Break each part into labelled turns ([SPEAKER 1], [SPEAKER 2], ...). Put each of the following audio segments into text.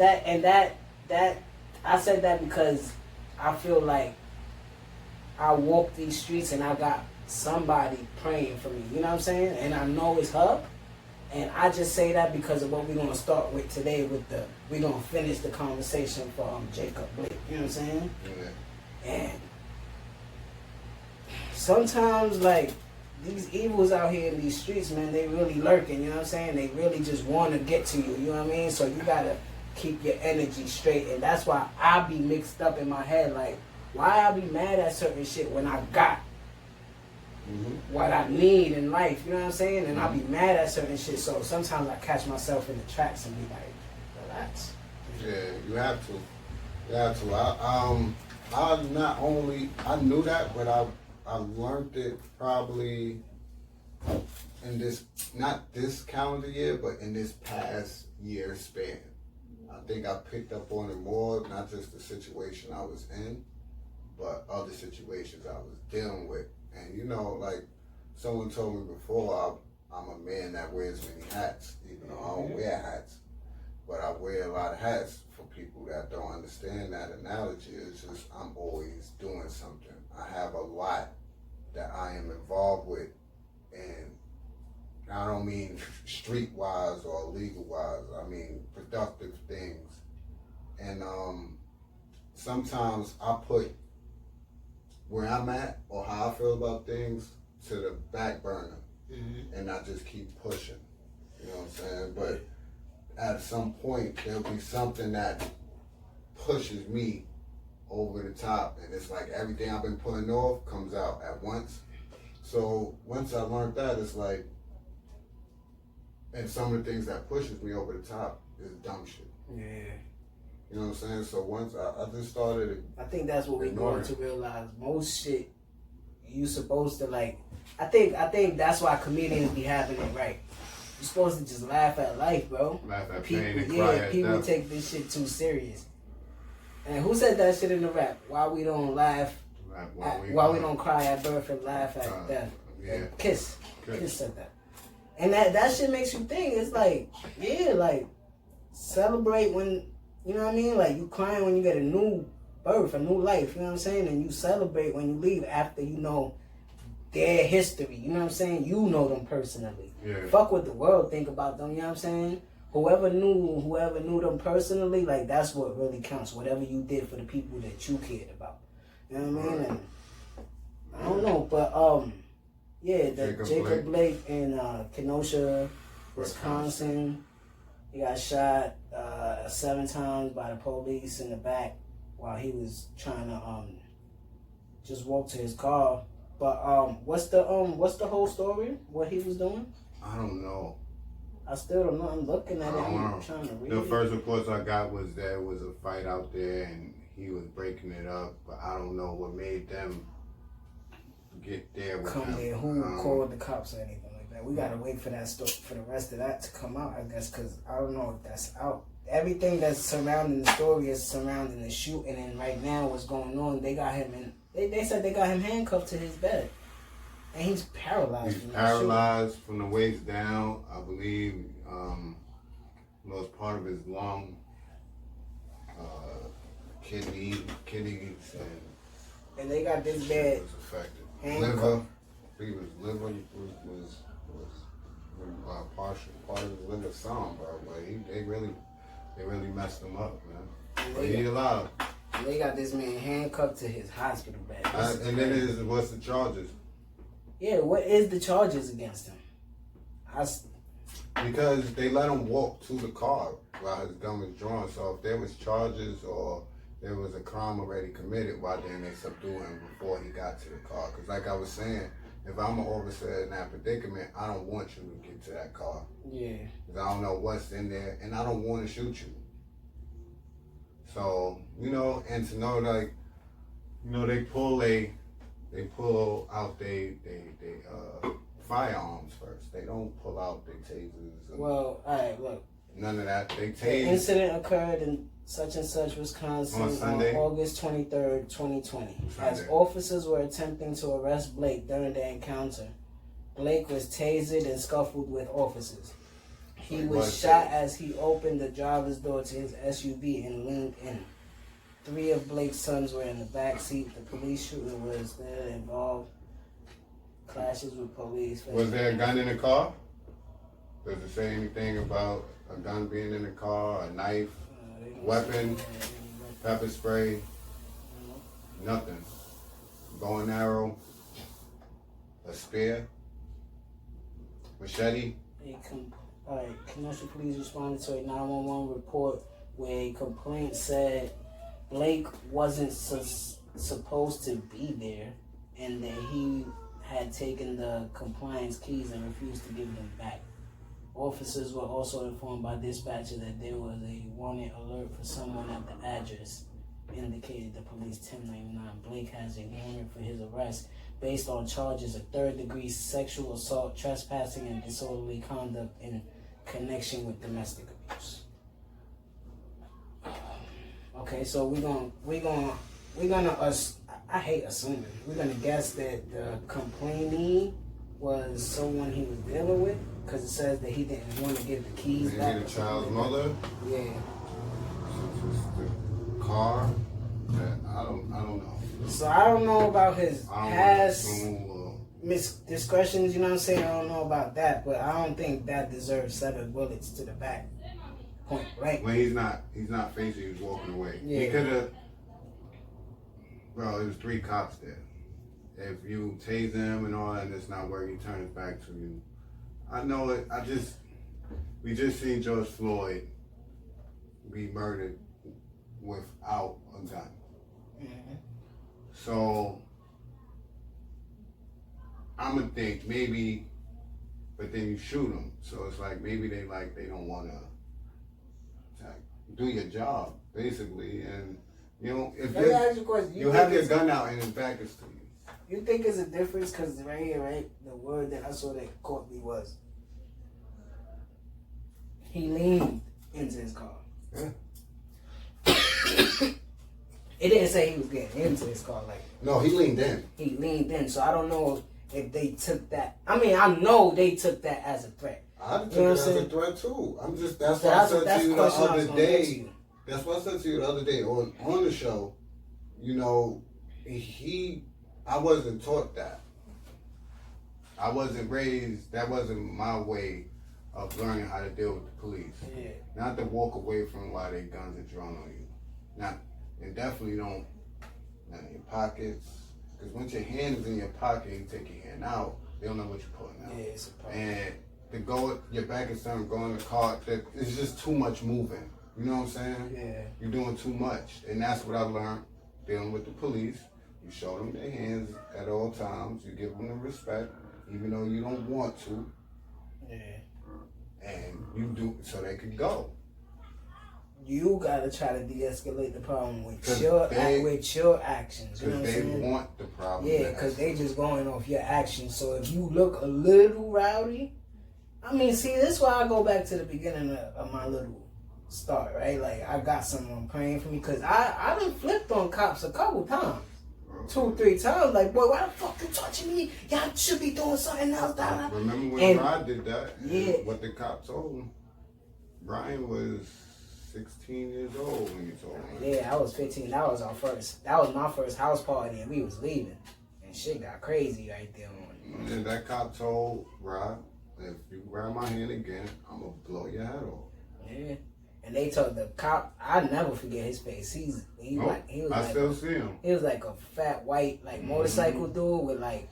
[SPEAKER 1] that I said that because I feel like I walk these streets and I got somebody praying for me. You know what I'm saying? And I know it's her. And I just say that because of what we're gonna start with today. We're gonna finish the conversation for Jacob Blake. You know what I'm saying?
[SPEAKER 2] Yeah.
[SPEAKER 1] And sometimes like these evils out here in these streets, man, they really lurking. You know what I'm saying? They really just want to get to you. You know what I mean? So you gotta keep your energy straight, and that's why I be mixed up in my head. Like, why I be mad at certain shit when I got what I need in life, you know what I'm saying? And I be mad at certain shit, so sometimes I catch myself in the tracks and be like, relax.
[SPEAKER 2] Yeah, you have to. You have to. I not only, I knew that, but I learned it probably in this, not this calendar year, but in this past year span. I think I picked up on it more, not just the situation I was in, but other situations I was dealing with. And you know, like someone told me before, I'm a man that wears many hats, even though I don't wear hats. But I wear a lot of hats. For people that don't understand that analogy, it's just I'm always doing something. I have a lot that I am involved with, and I don't mean street-wise or legal-wise. I mean productive things. And sometimes I put where I'm at or how I feel about things to the back burner, and I just keep pushing. You know what I'm saying? But at some point, there'll be something that pushes me over the top, and it's like everything I've been putting off comes out at once. So once I learned that, it's like, and some of the things that pushes me over the top is dumb shit.
[SPEAKER 1] Yeah.
[SPEAKER 2] You know what I'm saying? So once I just started.
[SPEAKER 1] I think that's what we're going to realize. Most shit you supposed to like. I think that's why comedians be having it right. You're supposed to just laugh at life, bro.
[SPEAKER 2] Laugh at
[SPEAKER 1] people,
[SPEAKER 2] pain and cry at
[SPEAKER 1] people
[SPEAKER 2] death.
[SPEAKER 1] take this shit too serious. And who said that shit in the rap? Why we don't laugh? Why we don't cry at birth and laugh at death?
[SPEAKER 2] Yeah.
[SPEAKER 1] Kiss said that. And that shit makes you think. It's like, yeah, like celebrate when. You know what I mean? Like, you crying when you get a new birth, a new life, you know what I'm saying? And you celebrate when you leave after you know their history, you know what I'm saying? You know them personally.
[SPEAKER 2] Yeah.
[SPEAKER 1] Fuck what the world think about them, you know what I'm saying? Whoever knew them personally, like, that's what really counts. Whatever you did for the people that you cared about. You know what I mean? And I don't know, but, yeah, the Jacob Blake in Kenosha, Wisconsin. He got shot 7 times by the police in the back while he was trying to just walk to his car. But what's the whole story? What he was doing?
[SPEAKER 2] I don't know.
[SPEAKER 1] I still don't know. I'm looking at it. I'm trying to read it.
[SPEAKER 2] The first reports I got was there was a fight out there and he was breaking it up, but I don't know what made them get there with
[SPEAKER 1] come
[SPEAKER 2] him.
[SPEAKER 1] there. Who called the cops or anything like that? We gotta wait for that story, for the rest of that to come out, I guess, because I don't know if that's out. Everything that's surrounding the story is surrounding the shooting, and right now what's going on, they got him in. They said they got him handcuffed to his bed, and he's paralyzed.
[SPEAKER 2] He's paralyzed from the waist down. I believe lost part of his lung, kidneys,
[SPEAKER 1] and they got this bad
[SPEAKER 2] was affected.
[SPEAKER 1] handcuffed.
[SPEAKER 2] Liver, I think his liver was part of his liver some, bro. But they really messed him up, man. But he's alive.
[SPEAKER 1] And they got this man handcuffed to his hospital bed.
[SPEAKER 2] And then what's the charges?
[SPEAKER 1] Yeah, what is the charges against him?
[SPEAKER 2] Because they let him walk to the car while his gun was drawn. So if there was charges or there was a crime already committed, why didn't they subdue him before he got to the car? Because like I was saying, if I'm an officer in that predicament, I don't want you to get to that car.
[SPEAKER 1] Yeah.
[SPEAKER 2] Because I don't know what's in there, and I don't want to shoot you. So, you know, and to know, like, you know, they pull out they firearms first. They don't pull out their tasers.
[SPEAKER 1] Well, all right, look.
[SPEAKER 2] None of that. They tase.
[SPEAKER 1] The incident occurred in such and such, Wisconsin on August 23rd, 2020. As officers were attempting to arrest Blake during the encounter, Blake was tasered and scuffled with officers. He was shot as he opened the driver's door to his SUV and leaned in. 3 of Blake's sons were in the back seat. The police shooter was there involved. Clashes with police.
[SPEAKER 2] Was there a gun in the car? Does it say anything about a gun being in the car, a knife, weapon, pepper spray? Nothing. Bow and arrow, a spear, machete.
[SPEAKER 1] Alright, commercial police responded to a 911 report where a complaint said Blake wasn't supposed to be there and that he had taken the compliance keys and refused to give them back. Officers were also informed by dispatcher that there was a wanted alert for someone at the address. Indicated the police 1099. Blake has a warrant for his arrest based on charges of 3rd-degree sexual assault, trespassing, and disorderly conduct in connection with domestic abuse. Okay, so we're gonna I hate assuming. We're gonna guess that the complainee was someone he was dealing with, because it says that he didn't want to give the keys back.
[SPEAKER 2] Maybe the child's mother.
[SPEAKER 1] Yeah.
[SPEAKER 2] The car. I don't know.
[SPEAKER 1] So I don't know about his past discretions. You know what I'm saying? I don't know about that, but I don't think that deserves 7 bullets to the back. Point blank.
[SPEAKER 2] When he's not facing, he's walking away.
[SPEAKER 1] Yeah.
[SPEAKER 2] He could have. Bro, there was 3 cops there. If you tase him and all that and it's not working, he turns back to you. I know it. We just seen George Floyd be murdered without a gun.
[SPEAKER 1] Mm-hmm.
[SPEAKER 2] So I'm gonna think maybe, but then you shoot them. So it's like maybe they don't want to do your job basically, and you know if you have your gun out and his back is to you.
[SPEAKER 1] You think it's a difference? Because right here, right, the word that I saw that caught me was he leaned into his car.
[SPEAKER 2] Yeah.
[SPEAKER 1] It didn't say he was getting into his car like.
[SPEAKER 2] No, he leaned in.
[SPEAKER 1] He leaned in, so I don't know if they took that. I mean, I know they took that as a threat.
[SPEAKER 2] I took it as a threat too. That's what I said to you the other day. That's what I said to you the other day on the show. You know, I wasn't taught that. I wasn't raised. That wasn't my way of learning how to deal with the police.
[SPEAKER 1] Yeah.
[SPEAKER 2] Not to walk away from why their guns are drawn on you. And definitely don't in your pockets. Because once your hand is in your pocket, you take your hand out, they don't know what you're pulling out.
[SPEAKER 1] Yeah, it's a problem.
[SPEAKER 2] And to go, your back is something, go in the car, it's just too much moving. You know what I'm saying?
[SPEAKER 1] Yeah.
[SPEAKER 2] You're doing too much. And that's what I learned dealing with the police. You show them their hands at all times. You give them the respect, even though you don't want to.
[SPEAKER 1] Yeah.
[SPEAKER 2] And you do so they could go.
[SPEAKER 1] You gotta try to de-escalate the problem with your actions. You know what I'm saying?
[SPEAKER 2] They want the problem.
[SPEAKER 1] Yeah, because they just going off your actions. So if you look a little rowdy, I mean, see, this is why I go back to the beginning of my little start, right? Like, I got someone praying for me, because I done flipped on cops a couple times. 2, 3 times. Like, boy, why the fuck you touching me? Y'all should be doing something else.
[SPEAKER 2] Remember when Rod did that?
[SPEAKER 1] Yeah.
[SPEAKER 2] What the cop told him? Brian was 16 years old when he told him.
[SPEAKER 1] Yeah, I was 15. That was my first house party, and we was leaving. And shit got crazy right there on.
[SPEAKER 2] And that cop told Rod, if you grab my hand again, I'm going to blow your head off.
[SPEAKER 1] Yeah. And they told the cop, I never forget his face. I
[SPEAKER 2] still see him.
[SPEAKER 1] He was like a fat white motorcycle dude with like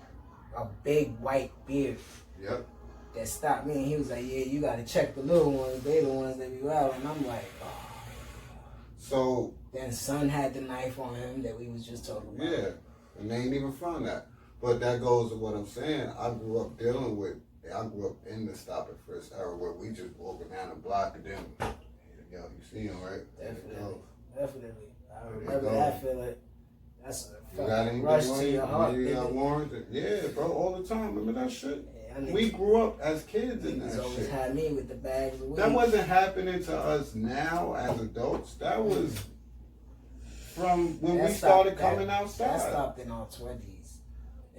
[SPEAKER 1] a big white beard.
[SPEAKER 2] Yep.
[SPEAKER 1] That stopped me, and he was like, yeah, you gotta check the little ones. They the ones that be out. And I'm like, oh.
[SPEAKER 2] So
[SPEAKER 1] then son had the knife on him that we was just talking about.
[SPEAKER 2] Yeah, and they ain't even found that. But that goes to what I'm saying. I grew up in the stop and frisk era where we just walking down the block and then, yo, you see him, right?
[SPEAKER 1] Definitely. I remember that feeling. That's a
[SPEAKER 2] fucking
[SPEAKER 1] rush to your heart.
[SPEAKER 2] You got warrants? Yeah, bro, all the time. Remember that shit? Yeah, we grew up as kids in that shit.
[SPEAKER 1] Always had me with the bags of weed.
[SPEAKER 2] That wasn't happening to us now as adults. That was from when we started coming outside.
[SPEAKER 1] That stopped in our 20s,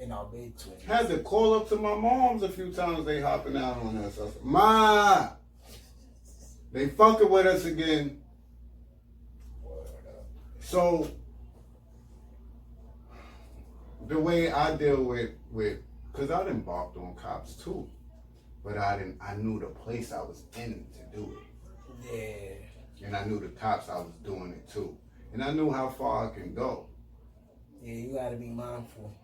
[SPEAKER 1] in our mid-20s.
[SPEAKER 2] Had to call up to my moms a few times. They hopping out on us. I said, Ma, They fucking with us again. So the way I deal with because I done barked on cops too, but I knew the place I was in to do it.
[SPEAKER 1] Yeah.
[SPEAKER 2] And I knew the cops I was doing it too. And I knew how far I can go.
[SPEAKER 1] Yeah, you gotta be mindful.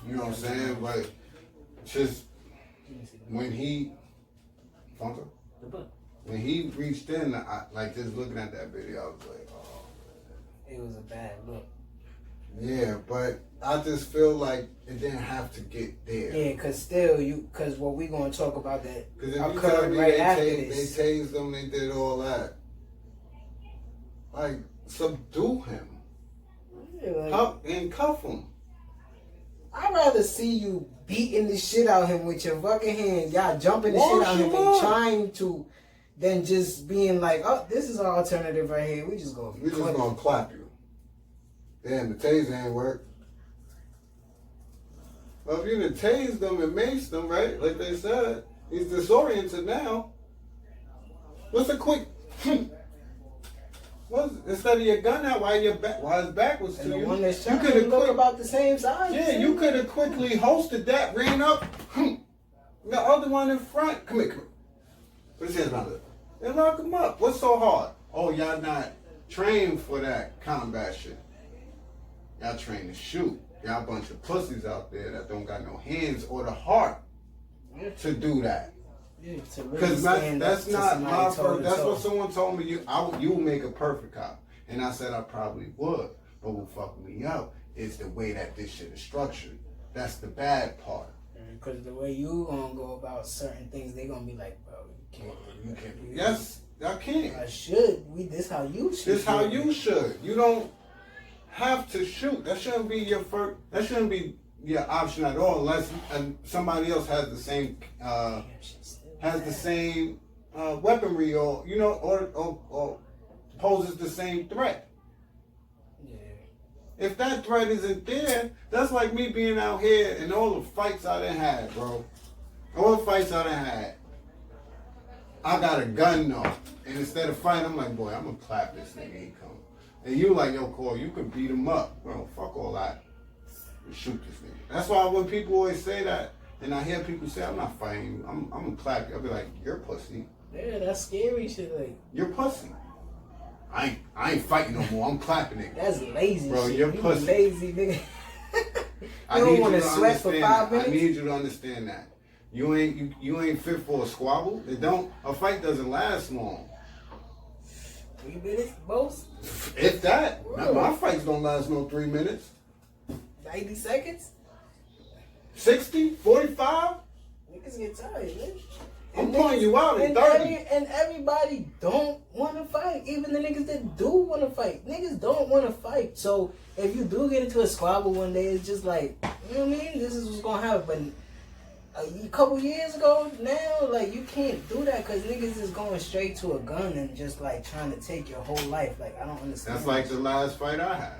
[SPEAKER 2] You know what I'm saying? But just when he reached in, I, like just looking at that video, I was like, oh.
[SPEAKER 1] It was a bad look.
[SPEAKER 2] Yeah, but I just feel like it didn't have to get there.
[SPEAKER 1] Yeah, cause what we gonna talk about that
[SPEAKER 2] Because if you tell
[SPEAKER 1] occurred
[SPEAKER 2] me
[SPEAKER 1] right
[SPEAKER 2] they
[SPEAKER 1] after this.
[SPEAKER 2] They tased them, they did all that. Like, subdue him.
[SPEAKER 1] Yeah, like,
[SPEAKER 2] Cuff him.
[SPEAKER 1] I'd rather see you beating the shit out of him with your fucking hands, y'all jumping the shit out of him and trying to, than just being like, oh, this is our alternative right here. We just gonna
[SPEAKER 2] clap you. Damn, the taser ain't work. Well, if you done tased them and maced them, right, like they said, he's disoriented now. What's a quick... Instead of your gun out while his back was to
[SPEAKER 1] and the
[SPEAKER 2] you,
[SPEAKER 1] one that's trying to look about the same size.
[SPEAKER 2] Yeah, you could have quickly hosted that, ran up, the other one in front. Come here. Put his hands around it. And lock him up. What's so hard? Oh, y'all not trained for that combat shit. Y'all trained to shoot. Y'all a bunch of pussies out there that don't got no hands or the heart to do that. Because that's not my first. That's what someone told me. You make a perfect cop, and I said I probably would. But what fucked me up is the way that this shit is structured. That's the bad part.
[SPEAKER 1] Because the way you gonna go about certain things, they gonna be like, bro, you can't.
[SPEAKER 2] Yes, I can't.
[SPEAKER 1] I should. This how you should.
[SPEAKER 2] This how you should. You don't have to shoot. That shouldn't be your first. That shouldn't be your option at all, unless somebody else has the same. Weaponry or or poses the same threat.
[SPEAKER 1] Yeah.
[SPEAKER 2] If that threat isn't there, that's like me being out here and all the fights I done had, bro. All the fights I done had. I got a gun though. And instead of fighting, I'm like, boy, I'm gonna clap this nigga, he come. And you like, yo, Cole, you can beat him up. Bro, fuck all that. You shoot this nigga. That's why when people always say that, and I hear people say, I'm not fighting you, I'm gonna clap you. I'll be like, you're pussy.
[SPEAKER 1] Yeah, that's scary shit. Like,
[SPEAKER 2] you're pussy. I ain't fighting no more. I'm clapping it.
[SPEAKER 1] That's lazy
[SPEAKER 2] bro,
[SPEAKER 1] shit.
[SPEAKER 2] You're
[SPEAKER 1] you
[SPEAKER 2] pussy.
[SPEAKER 1] Lazy nigga.
[SPEAKER 2] I
[SPEAKER 1] don't
[SPEAKER 2] need
[SPEAKER 1] want
[SPEAKER 2] you
[SPEAKER 1] to
[SPEAKER 2] to
[SPEAKER 1] sweat for 5 minutes.
[SPEAKER 2] I need you to understand that. You ain't fit for a squabble. A fight doesn't last long.
[SPEAKER 1] 3 minutes, most?
[SPEAKER 2] If that. My fights don't last no 3 minutes.
[SPEAKER 1] 90 seconds?
[SPEAKER 2] 60? 45?
[SPEAKER 1] Niggas get tired, man.
[SPEAKER 2] I'm pulling you out in 30.
[SPEAKER 1] And everybody don't want to fight. Even the niggas that do want to fight. Niggas don't want to fight. So if you do get into a squabble one day, it's just like, you know what I mean? This is what's going to happen. But a couple years ago now, like, you can't do that because niggas is going straight to a gun and just, like, trying to take your whole life. Like, I don't understand.
[SPEAKER 2] That's like the last fight I had.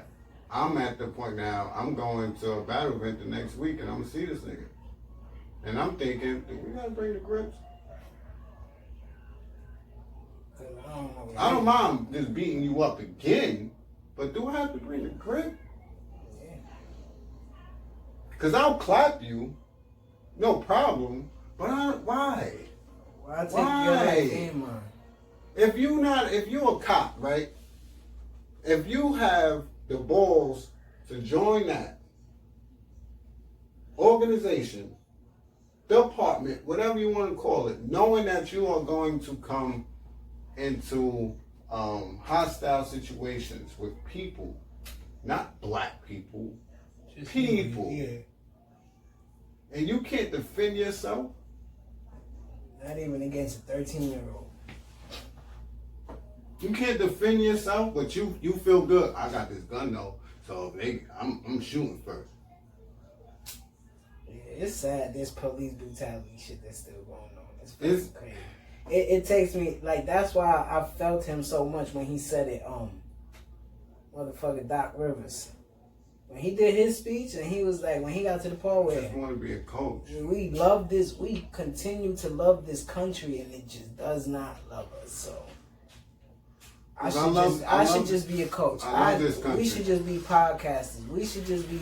[SPEAKER 2] I'm at the point now, I'm going to a battle event the next week and I'm going to see this nigga. And I'm thinking, do we got to bring the grips? I don't mind just beating you up again, but do I have to bring the grip?
[SPEAKER 1] Yeah.
[SPEAKER 2] Because I'll clap you, no problem, but why?
[SPEAKER 1] Why take your life and mine?
[SPEAKER 2] If you're a cop, right? If you have the balls to join that organization, department, whatever you want to call it, knowing that you are going to come into hostile situations with people, not black people, just people. Yeah. And you can't defend yourself?
[SPEAKER 1] Not even against a 13-year-old.
[SPEAKER 2] You can't defend yourself, but you feel good. I got this gun though, so I'm shooting first.
[SPEAKER 1] Yeah, it's sad this police brutality shit that's still going on. It's crazy. It takes me, like, that's why I felt him so much when he said it, motherfucker Doc Rivers. When he did his speech and he was like, when he got to the part where...
[SPEAKER 2] I just want to be a coach.
[SPEAKER 1] We continue to love this country and it just does not love us, so... I should just be a coach.
[SPEAKER 2] I love this country.
[SPEAKER 1] We should just be podcasters. We should just be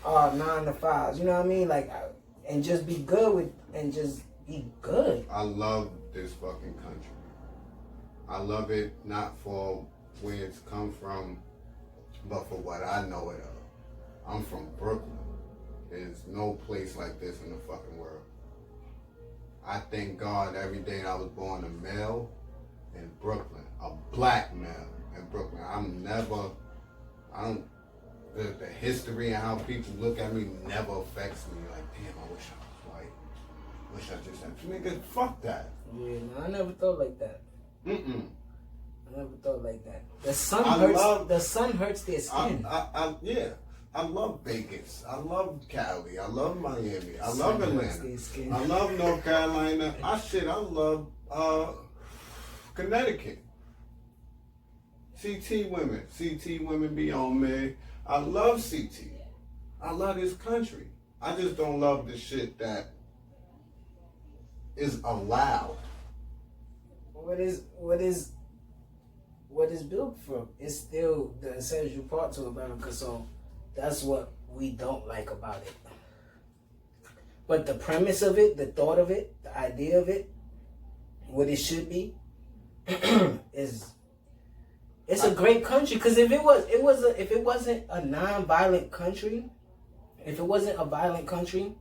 [SPEAKER 1] 9 to 5s. You know what I mean? Like, and just be good with, and just be good.
[SPEAKER 2] I love this fucking country. I love it not for where it's come from, but for what I know it of. I'm from Brooklyn. There's no place like this in the fucking world. I thank God every day I was born a male in Brooklyn, a black male in Brooklyn. The history and how people look at me never affects me. Like, damn, I wish I was white. Wish I just had, nigga, fuck that.
[SPEAKER 1] Yeah, no, I never thought like that.
[SPEAKER 2] Mm-mm.
[SPEAKER 1] I never thought like that. The sun hurts their skin.
[SPEAKER 2] Yeah. I love Vegas. I love Cali. I love Miami. I love Atlanta. I love North Carolina. I love Connecticut. CT women be on me. I love CT. I love this country. I just don't love the shit that is allowed.
[SPEAKER 1] What is built from? It's still the essential part to America, so that's what we don't like about it. But the premise of it, the thought of it, the idea of it, what it should be, it's a great country. Because if it wasn't a non-violent country, if it wasn't a violent country,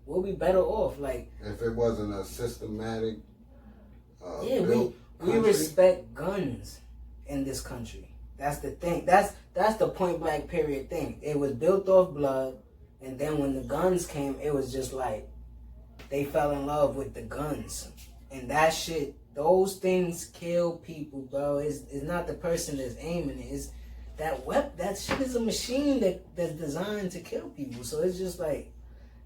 [SPEAKER 1] we'll be better off. Like,
[SPEAKER 2] if it wasn't a systematic,
[SPEAKER 1] we respect guns in this country. That's the thing. That's the point blank period thing. It was built off blood, and then when the guns came, it was just like they fell in love with the guns, and that shit. Those things kill people, bro. It's not the person that's aiming it. It's that that shit is a machine that's designed to kill people. So it's just like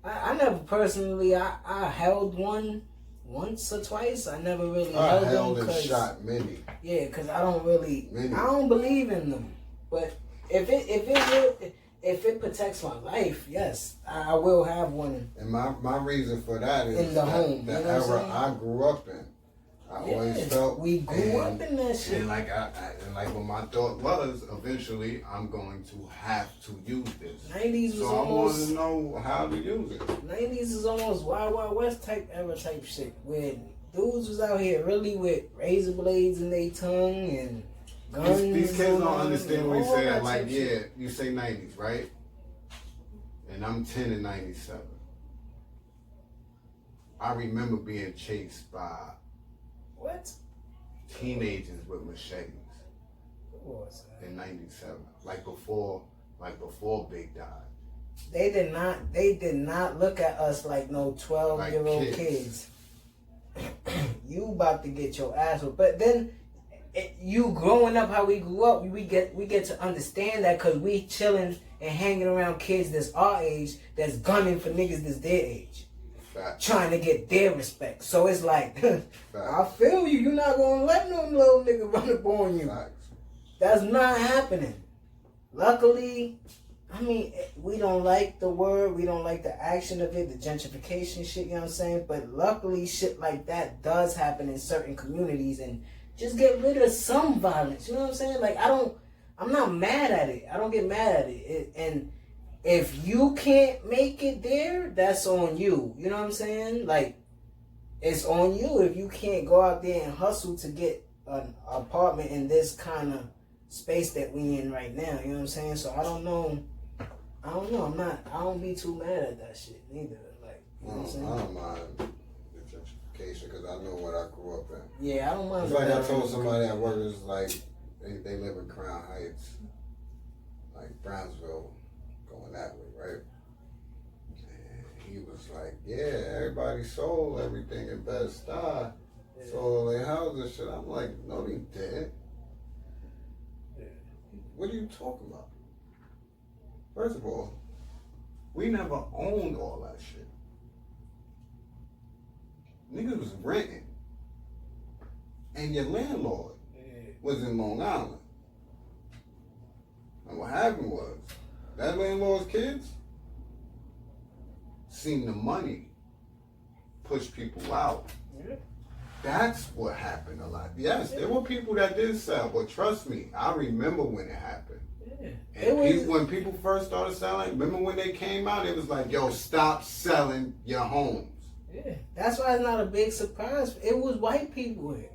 [SPEAKER 1] I never personally I held one once or twice. I never really held them.
[SPEAKER 2] And shot many.
[SPEAKER 1] Yeah, because I don't believe in them. But if it protects my life, yes, I will have one.
[SPEAKER 2] And my reason for that is
[SPEAKER 1] in the home,
[SPEAKER 2] the era I grew up in. I always felt
[SPEAKER 1] we grew up in that shit.
[SPEAKER 2] And like what my thought was, eventually I'm going to have to use this.
[SPEAKER 1] 90s was
[SPEAKER 2] so
[SPEAKER 1] almost.
[SPEAKER 2] I want to know how to use it.
[SPEAKER 1] 90s is almost Wild Wild West type era type shit, where dudes was out here really with razor blades in their tongue and guns.
[SPEAKER 2] These kids don't understand when you say that. Like, yeah,
[SPEAKER 1] shit.
[SPEAKER 2] You say 90s, right? And I'm 10 in 97. I remember being chased by
[SPEAKER 1] what?
[SPEAKER 2] Teenagers with machetes.
[SPEAKER 1] What was that?
[SPEAKER 2] In 97. Like before Big died.
[SPEAKER 1] They did not look at us like no 12-year-old kids. You about to get your ass whooped. But then you growing up how we grew up, we get to understand that because we chilling and hanging around kids that's our age that's gunning for niggas that's their age.
[SPEAKER 2] Fact.
[SPEAKER 1] Trying to get their respect. So it's like, I feel you. You're not going to let no little nigga run up on you.
[SPEAKER 2] Facts.
[SPEAKER 1] That's not happening. Luckily, I mean, we don't like the word. We don't like the action of it, the gentrification shit, you know what I'm saying? But luckily, shit like that does happen in certain communities, and just get rid of some violence, you know what I'm saying? Like, I'm not mad at it. I don't get mad at it. And if you can't make it there, that's on you. You know what I'm saying? Like, it's on you if you can't go out there and hustle to get an apartment in this kind of space that we in right now. You know what I'm saying? So I don't know. I don't be too mad at that shit neither. Like, you know what I'm saying?
[SPEAKER 2] I don't mind the gentrification because I know what I grew up in.
[SPEAKER 1] Yeah, I don't mind.
[SPEAKER 2] It's like I told somebody at work, it's like they live in Crown Heights, like Brownsville, going that way, right? And he was like, yeah, everybody sold everything in Bed-Stuy. Yeah. Sold their houses, shit. I'm like, no, they didn't. Yeah. What are you talking about? First of all, we never owned all that shit. Niggas was renting. And your landlord was in Long Island. And what happened was, that landlord's kids seen the money push people out.
[SPEAKER 1] Yeah.
[SPEAKER 2] That's what happened a lot. Yes, there were people that did sell, but trust me, I remember when it happened.
[SPEAKER 1] Yeah.
[SPEAKER 2] And when people first started selling, remember when they came out, it was like, yo, stop selling your homes.
[SPEAKER 1] Yeah, that's why it's not a big surprise. It was white people here.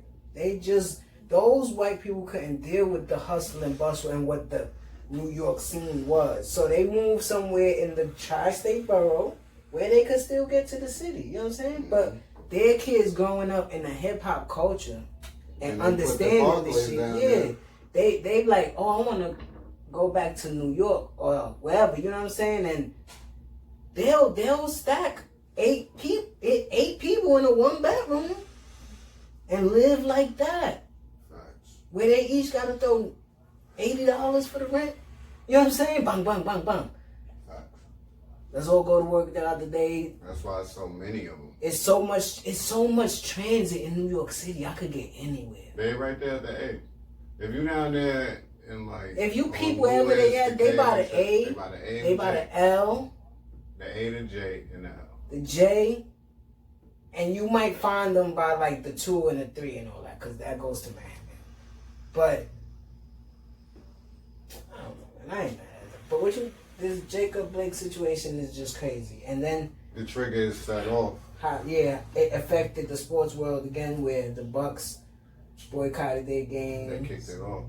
[SPEAKER 1] Those white people couldn't deal with the hustle and bustle and what the New York scene was. So they moved somewhere in the tri-state borough where they could still get to the city. You know what I'm saying? Mm-hmm. But their kids growing up in a hip-hop culture and understanding this shit, they like, oh, I want to go back to New York or wherever, you know what I'm saying? And they'll stack eight people in a one bedroom and live like that.
[SPEAKER 2] Right.
[SPEAKER 1] Where they each got to throw $80 for the rent. You know what I'm saying? Bang, bang, bang, bang.
[SPEAKER 2] Right.
[SPEAKER 1] Let's all go to work the other day.
[SPEAKER 2] That's why there's so many of them.
[SPEAKER 1] It's so much transit in New York City. I could get anywhere.
[SPEAKER 2] They right there at the A. If you down there in like,
[SPEAKER 1] if you peep wherever they at, they by the A, they by the L,
[SPEAKER 2] the A, the J, and the L.
[SPEAKER 1] The J, and you might find them by like the 2 and the 3 and all that, because that goes to Manhattan. But I don't know, man. I ain't mad at it. But this Jacob Blake situation is just crazy. And then
[SPEAKER 2] the trigger is set off.
[SPEAKER 1] It affected the sports world again, where the Bucks boycotted their game.
[SPEAKER 2] They kicked it off.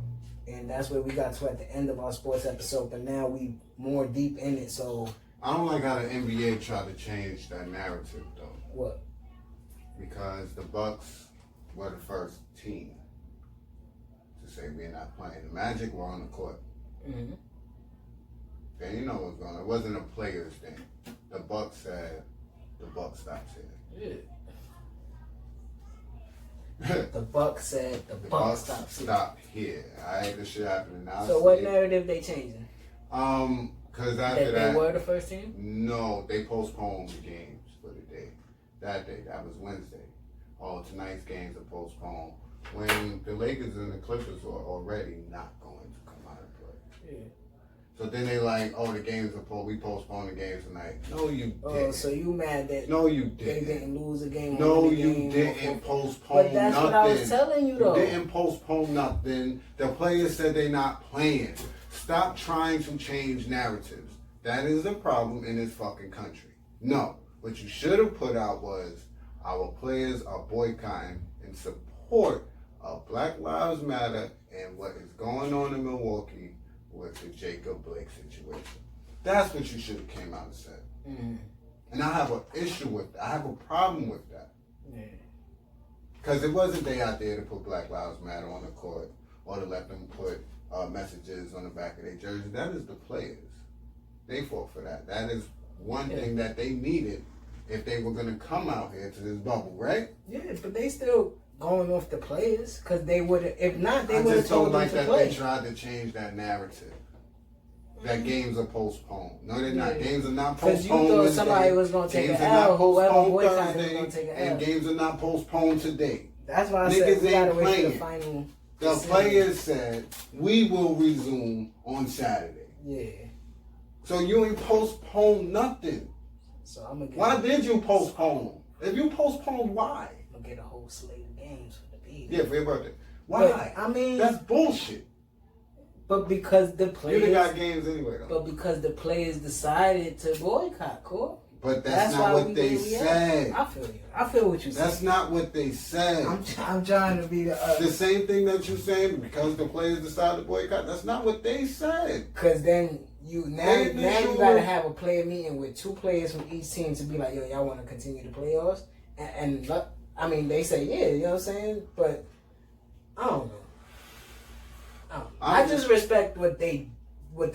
[SPEAKER 1] And that's where we got to at the end of our sports episode. But now we more deep in it, so.
[SPEAKER 2] I don't like how the NBA tried to change that narrative, though.
[SPEAKER 1] What?
[SPEAKER 2] Because the Bucks were the first team to say we're not playing. The Magic were on the court.
[SPEAKER 1] Mm-hmm.
[SPEAKER 2] Then you know what's going on. It wasn't a players thing. The Bucks said the Buck stops here.
[SPEAKER 1] Yeah. The Buck said the Buck stops here.
[SPEAKER 2] Stop here. Alright, this shit happening now.
[SPEAKER 1] So what narrative they changing?
[SPEAKER 2] Because after that,
[SPEAKER 1] they were the first team?
[SPEAKER 2] No, they postponed the games for the day. That was Wednesday. All tonight's games are postponed. When the Lakers and the Clippers are already not going to come out and play.
[SPEAKER 1] Yeah.
[SPEAKER 2] So then they like, oh, the games are we postponed the games tonight. No, you didn't.
[SPEAKER 1] Oh, so you mad that
[SPEAKER 2] no, you didn't.
[SPEAKER 1] They didn't lose a game?
[SPEAKER 2] No, you didn't postpone nothing.
[SPEAKER 1] But that's what I was telling you, though.
[SPEAKER 2] You didn't postpone nothing. The players said they're not playing. Stop trying to change narratives. That is a problem in this fucking country. No. What you should have put out was our players are boycotting in support of Black Lives Matter and what is going on in Milwaukee with the Jacob Blake situation. That's what you should have came out and said. Mm-hmm. And I have an issue with that. I have a problem with that. Yeah. Because it wasn't they out there to put Black Lives Matter on the court or to let them put messages on the back of their jersey. That is the players. They fought for that. That is one thing that they needed if they were going to come out here to this bubble, right?
[SPEAKER 1] Yeah, but they still going off the players because they would have, if not, they would have told them to play. I just don't like that
[SPEAKER 2] they tried to change that narrative. That games are postponed. No, they're not. Games are not postponed. Because you thought
[SPEAKER 1] somebody was going to take an L, whoever boycotted was going to take an L.
[SPEAKER 2] And games are not postponed today.
[SPEAKER 1] That's why I said we got to wait for the final.
[SPEAKER 2] The players said, we will resume on Saturday.
[SPEAKER 1] Yeah.
[SPEAKER 2] So you ain't postponed nothing.
[SPEAKER 1] So I'm gonna get
[SPEAKER 2] why did you postpone? If you postponed, why?
[SPEAKER 1] I'm going to get a whole slate of games for the people.
[SPEAKER 2] Yeah, for your birthday. Why?
[SPEAKER 1] But, I mean,
[SPEAKER 2] that's bullshit.
[SPEAKER 1] But because the players...
[SPEAKER 2] You got games anyway, though.
[SPEAKER 1] But because the players decided to boycott, cool?
[SPEAKER 2] But that's not what they said.
[SPEAKER 1] I feel you. I feel what you said.
[SPEAKER 2] That's not what they said.
[SPEAKER 1] I'm trying to be the
[SPEAKER 2] same thing that you saying because the players decided to boycott. That's not what they said.
[SPEAKER 1] Because then you gotta have a player meeting with 2 players from each team to be like, yo, y'all want to continue the playoffs? And I mean, they say yeah, you know what I'm saying? But I don't know. I just respect what the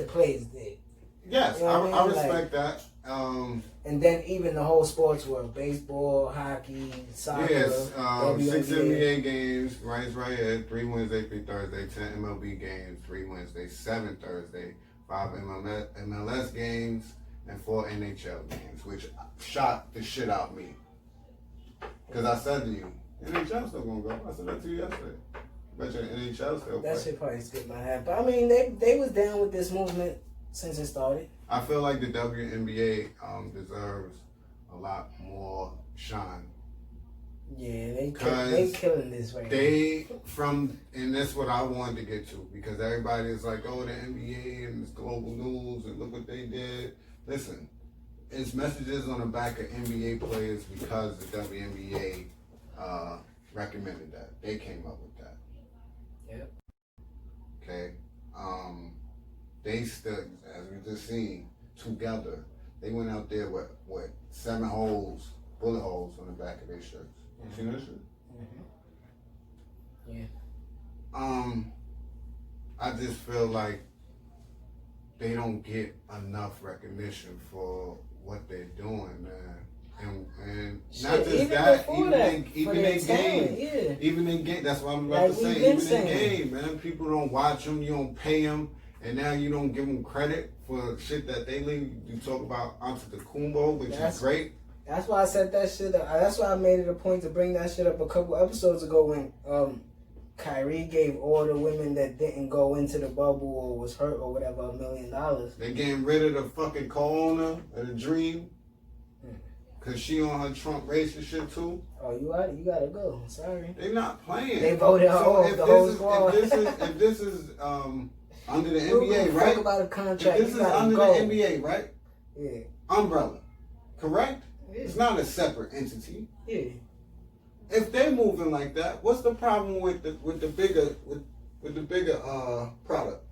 [SPEAKER 1] players did.
[SPEAKER 2] Yes,
[SPEAKER 1] you know
[SPEAKER 2] I respect that.
[SPEAKER 1] And then even the whole sports world, baseball, hockey, soccer.
[SPEAKER 2] Yes, 6 NBA games, right here, 3 Wednesday, 3 Thursday, 10 MLB games, 3 Wednesday, 7 Thursday, 5 MLS games, and 4 NHL games, which shocked the shit out of me. Because I said to you, NHL still gonna go. I said that to you yesterday. Bet you NHL still play.
[SPEAKER 1] That shit probably skip my head. But I mean, they was down with this movement since it started.
[SPEAKER 2] I feel like the WNBA deserves a lot more shine
[SPEAKER 1] Yeah, they killing this right
[SPEAKER 2] and that's what I wanted to get to, because everybody is like, oh, the NBA and this global news and look what they did. Listen, it's messages on the back of NBA players because the WNBA recommended that. They came up with that.
[SPEAKER 1] Yep.
[SPEAKER 2] Okay. They stood, as we just seen, together. They went out there with 7 holes, bullet holes on the back of their shirts. You seen that shit?
[SPEAKER 1] Yeah.
[SPEAKER 2] I just feel like they don't get enough recognition for what they're doing, man. And not just that, even their game. Yeah. Even their game, that's what I'm about to say. Even their game, man. People don't watch them, you don't pay them, and now you don't give them credit for shit that they leave. You talk about Antetokounmpo, which is great.
[SPEAKER 1] That's why I said that shit up. That's why I made it a point to bring that shit up a couple episodes ago when Kyrie gave all the women that didn't go into the bubble or was hurt or whatever $1 million.
[SPEAKER 2] They getting rid of the fucking co-owner of the Dream. Cause she on her Trump racist shit too.
[SPEAKER 1] Oh, you gotta go. Sorry.
[SPEAKER 2] They not playing.
[SPEAKER 1] They voted her off the whole squad.
[SPEAKER 2] If this is under the NBA, right?
[SPEAKER 1] Talk about a contract.
[SPEAKER 2] If this is under the NBA, right?
[SPEAKER 1] Yeah.
[SPEAKER 2] Umbrella, correct?
[SPEAKER 1] Yeah.
[SPEAKER 2] It's not a separate entity.
[SPEAKER 1] Yeah.
[SPEAKER 2] If they moving like that, what's the problem with the bigger product?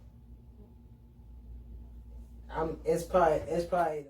[SPEAKER 1] It's probably